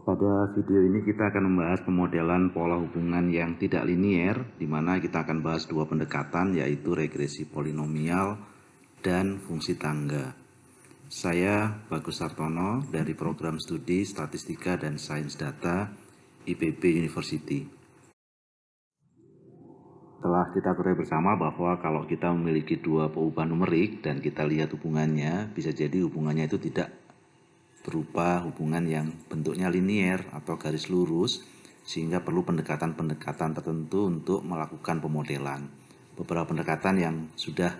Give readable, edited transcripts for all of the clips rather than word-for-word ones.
Pada video ini kita akan membahas pemodelan pola hubungan yang tidak linier, di mana kita akan bahas dua pendekatan, yaitu regresi polinomial dan fungsi tangga. Saya Bagus Sartono dari Program Studi Statistika dan Sains Data IPB University. Telah kita ketahui bersama bahwa kalau kita memiliki dua peubah numerik dan kita lihat hubungannya, bisa jadi hubungannya itu tidak berupa hubungan yang bentuknya linier atau garis lurus, sehingga perlu pendekatan-pendekatan tertentu untuk melakukan pemodelan. Beberapa pendekatan yang sudah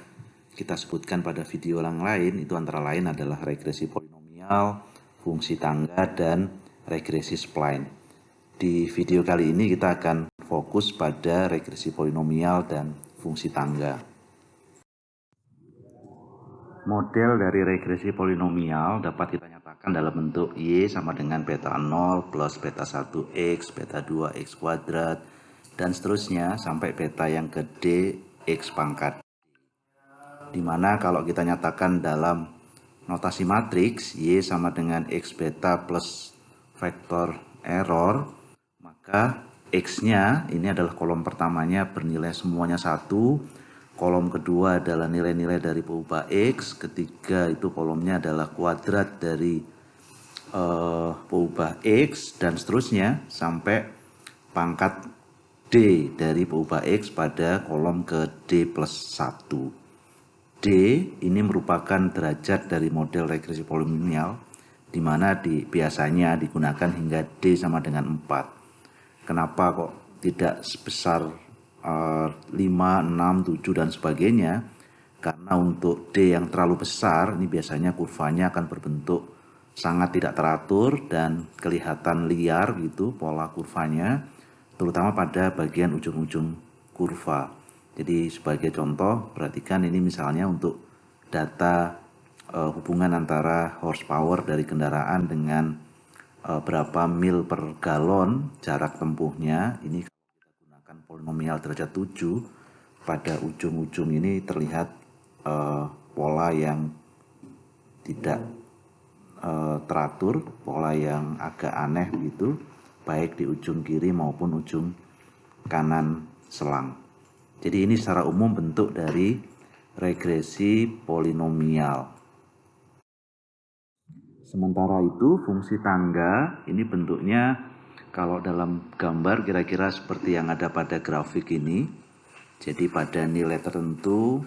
kita sebutkan pada video yang lain itu antara lain adalah regresi polinomial, fungsi tangga, dan regresi spline. Di video kali ini kita akan fokus pada regresi polinomial dan fungsi tangga. Model dari regresi polinomial dapat kita nyatakan dalam bentuk Y sama dengan beta 0 plus beta 1X, beta 2X kuadrat, dan seterusnya sampai beta yang ke D X pangkat. Dimana kalau kita nyatakan dalam notasi matriks Y sama dengan X beta plus vektor error, maka X-nya ini adalah kolom pertamanya bernilai semuanya 1, kolom kedua adalah nilai-nilai dari peubah X, ketiga itu kolomnya adalah kuadrat dari peubah X, dan seterusnya sampai pangkat D dari peubah X pada kolom ke D plus 1. D ini merupakan derajat dari model regresi polinomial, di mana biasanya digunakan hingga D sama dengan 4. Kenapa kok tidak sebesar 5, 6, 7, dan sebagainya? Karena untuk D yang terlalu besar, ini biasanya kurvanya akan berbentuk sangat tidak teratur dan kelihatan liar gitu pola kurvanya, terutama pada bagian ujung-ujung kurva. Jadi sebagai contoh, perhatikan ini misalnya untuk data hubungan antara horsepower dari kendaraan dengan berapa mil per galon jarak tempuhnya. Ini kalau kita gunakan polinomial derajat 7, pada ujung-ujung ini terlihat pola yang tidak teratur, pola yang agak aneh begitu, baik di ujung kiri maupun ujung kanan selang. Jadi ini secara umum bentuk dari regresi polinomial. Sementara itu fungsi tangga ini bentuknya kalau dalam gambar kira-kira seperti yang ada pada grafik ini. Jadi pada nilai tertentu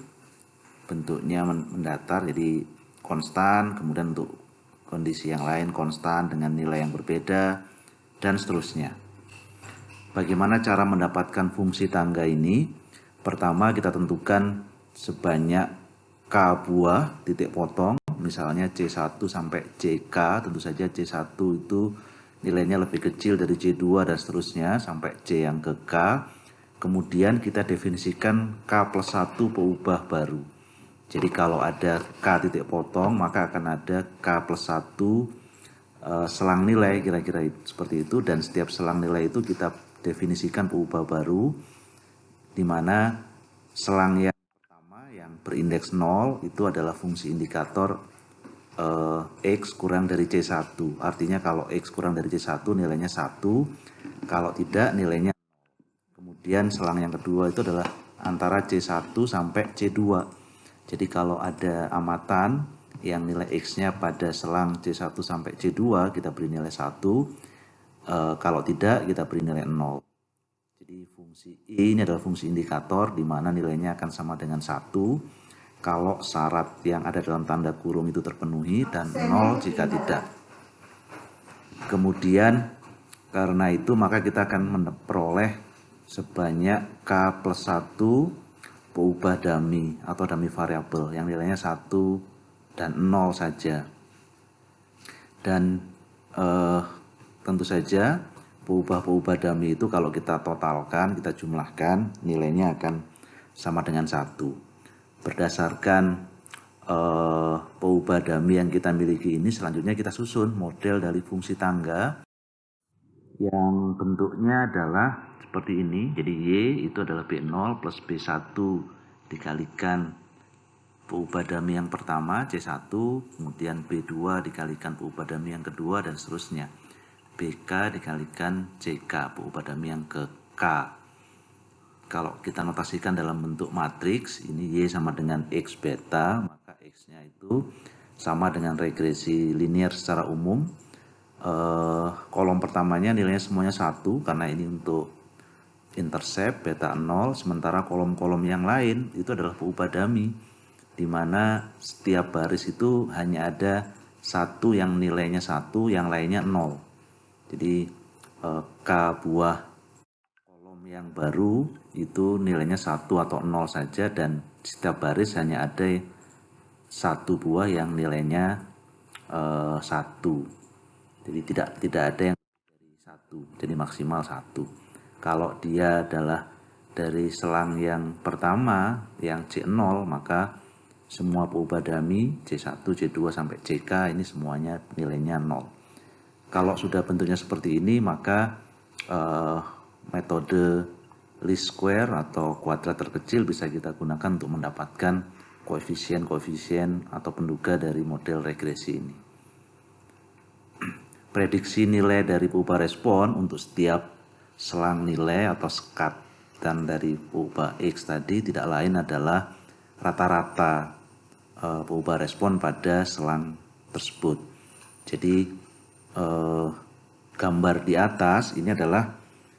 bentuknya mendatar jadi konstan, kemudian untuk kondisi yang lain konstan dengan nilai yang berbeda, dan seterusnya. Bagaimana cara mendapatkan fungsi tangga ini? Pertama kita tentukan sebanyak K buah titik potong, misalnya C1 sampai CK, tentu saja C1 itu nilainya lebih kecil dari C2 dan seterusnya sampai C yang ke K. Kemudian kita definisikan K plus 1 peubah baru. Jadi kalau ada K titik potong, maka akan ada K plus 1 selang nilai, kira-kira seperti itu, dan setiap selang nilai itu kita definisikan peubah baru, di mana selang yang pertama yang berindeks 0 itu adalah fungsi indikator X kurang dari C1. Artinya kalau X kurang dari C1 nilainya 1, kalau tidak nilainya 0. Kemudian selang yang kedua itu adalah antara C1 sampai C2. Jadi kalau ada amatan yang nilai X-nya pada selang C1 sampai C2 kita beri nilai 1, kalau tidak kita beri nilai 0. Jadi fungsi I ini adalah fungsi indikator di mana nilainya akan sama dengan 1 kalau syarat yang ada dalam tanda kurung itu terpenuhi dan 0 jika tidak. Kemudian karena itu maka kita akan memperoleh sebanyak K plus 1 peubah dummy atau dummy variabel yang nilainya 1 dan 0 saja. Dan tentu saja peubah-peubah dummy itu kalau kita totalkan, kita jumlahkan, nilainya akan sama dengan 1. Berdasarkan peubah dummy yang kita miliki ini, selanjutnya kita susun model dari fungsi tangga yang bentuknya adalah seperti ini. Jadi Y itu adalah B0 plus B1 dikalikan peubah dummy yang pertama C1, kemudian B2 dikalikan peubah dummy yang kedua, dan seterusnya. BK dikalikan CK, peubah dami yang ke K. Kalau kita notasikan dalam bentuk matriks, ini Y sama dengan X beta, maka X-nya itu sama dengan regresi linear secara umum. Kolom pertamanya nilainya semuanya 1, karena ini untuk intercept beta 0, sementara kolom-kolom yang lain itu adalah peubah dami, di mana setiap baris itu hanya ada satu yang nilainya 1, yang lainnya 0. Jadi K buah kolom yang baru itu nilainya 1 atau 0 saja, dan setiap baris hanya ada satu buah yang nilainya 1. Jadi tidak ada yang dari 1, jadi maksimal 1. Kalau dia adalah dari selang yang pertama yang C0, maka semua peubah dami C1, C2 sampai CK ini semuanya nilainya 0. Kalau sudah bentuknya seperti ini, maka metode least square atau kuadrat terkecil bisa kita gunakan untuk mendapatkan koefisien-koefisien atau penduga dari model regresi ini. Prediksi nilai dari peubah respon untuk setiap selang nilai atau sekatan dari peubah X tadi tidak lain adalah rata-rata peubah respon pada selang tersebut. Jadi gambar di atas ini adalah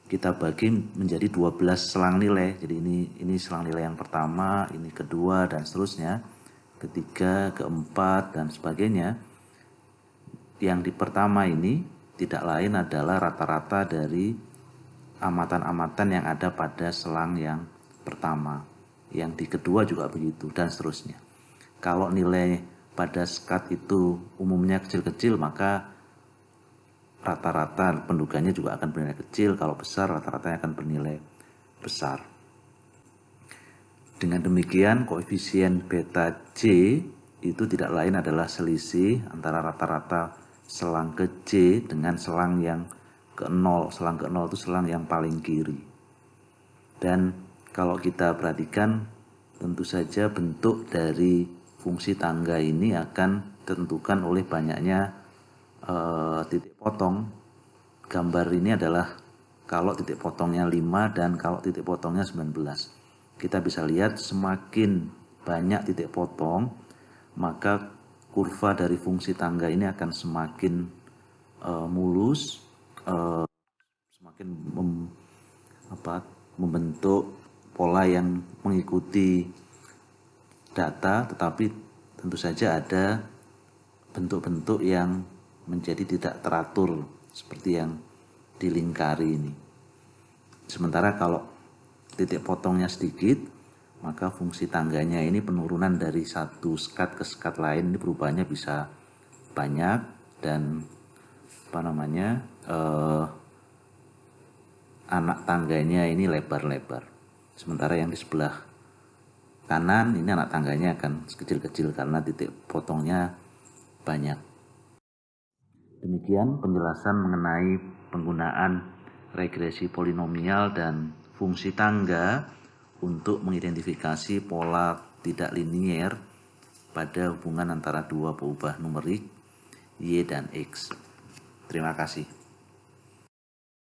kita bagi menjadi 12 selang nilai. Jadi ini selang nilai yang pertama, ini kedua dan seterusnya, ketiga, keempat dan sebagainya. Yang di pertama ini tidak lain adalah rata-rata dari amatan-amatan yang ada pada selang yang pertama. Yang di kedua juga begitu dan seterusnya. Kalau nilai pada skat itu umumnya kecil-kecil, maka rata-rata penduganya juga akan bernilai kecil. Kalau besar, rata-ratanya akan bernilai besar. Dengan demikian, koefisien beta J itu tidak lain adalah selisih antara rata-rata selang ke J dengan selang yang ke 0. Selang ke 0 itu selang yang paling kiri. Dan kalau kita perhatikan, tentu saja bentuk dari fungsi tangga ini akan ditentukan oleh banyaknya titik potong. Gambar ini adalah kalau titik potongnya 5 dan kalau titik potongnya 19. Kita bisa lihat semakin banyak titik potong, maka kurva dari fungsi tangga ini akan semakin mulus, semakin membentuk pola yang mengikuti data, tetapi tentu saja ada bentuk-bentuk yang menjadi tidak teratur seperti yang dilingkari ini. Sementara kalau titik potongnya sedikit, maka fungsi tangganya ini penurunan dari satu skat ke skat lain ini perubahannya bisa banyak, dan anak tangganya ini lebar-lebar. Sementara yang di sebelah kanan ini anak tangganya akan kecil-kecil karena titik potongnya banyak. Demikian penjelasan mengenai penggunaan regresi polinomial dan fungsi tangga untuk mengidentifikasi pola tidak linier pada hubungan antara dua peubah numerik Y dan X. Terima kasih.